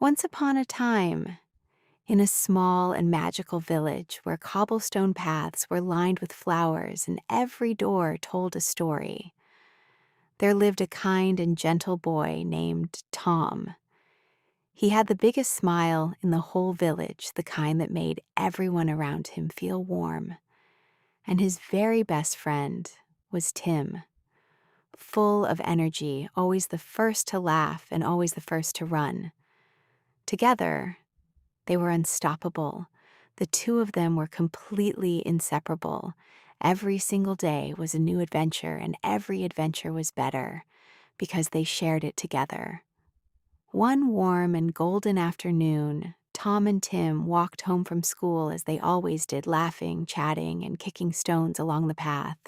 Once upon a time, in a small and magical village where cobblestone paths were lined with flowers and every door told a story, there lived a kind and gentle boy named Tom. He had the biggest smile in the whole village, the kind that made everyone around him feel warm. And his very best friend was Tim, full of energy, always the first to laugh and always the first to run. Together, they were unstoppable. The two of them were completely inseparable. Every single day was a new adventure, and every adventure was better because they shared it together. One warm and golden afternoon, Tom and Tim walked home from school as they always did, laughing, chatting, and kicking stones along the path.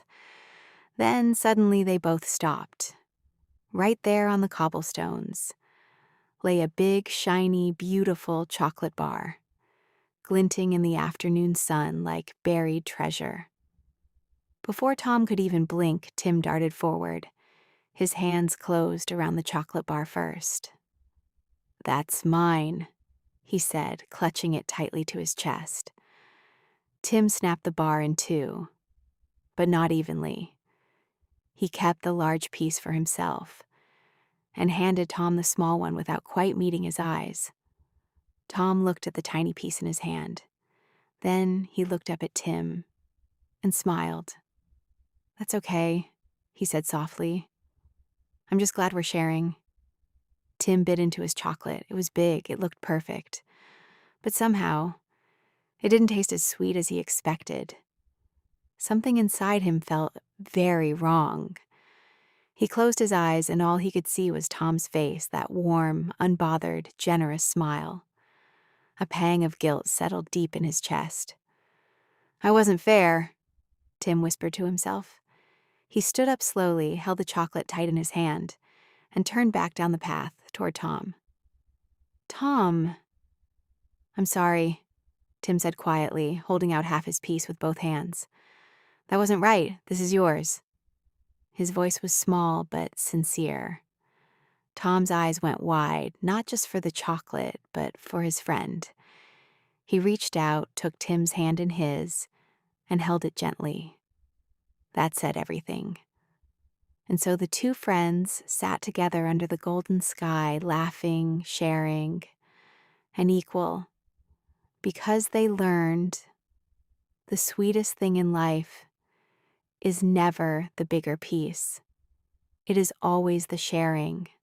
Then suddenly they both stopped. Right there on the cobblestones lay a big, shiny, beautiful chocolate bar, glinting in the afternoon sun like buried treasure. Before Tom could even blink, Tim darted forward. His hands closed around the chocolate bar first. "That's mine," he said, clutching it tightly to his chest. Tim snapped the bar in two, but not evenly. He kept the large piece for himself and handed Tom the small one without quite meeting his eyes. Tom looked at the tiny piece in his hand. Then he looked up at Tim and smiled. "That's okay," he said softly. "I'm just glad we're sharing." Tim bit into his chocolate. It was big, it looked perfect. But somehow, it didn't taste as sweet as he expected. Something inside him felt very wrong. He closed his eyes, and all he could see was Tom's face, that warm, unbothered, generous smile. A pang of guilt settled deep in his chest. "I wasn't fair," Tim whispered to himself. He stood up slowly, held the chocolate tight in his hand, and turned back down the path toward Tom. "Tom." "I'm sorry," Tim said quietly, holding out half his piece with both hands. "That wasn't right. This is yours." His voice was small but sincere. Tom's eyes went wide, not just for the chocolate, but for his friend. He reached out, took Tim's hand in his, and held it gently. That said everything. And so the two friends sat together under the golden sky, laughing, sharing, and equal, because they learned the sweetest thing in life is never the bigger piece. It is always the sharing,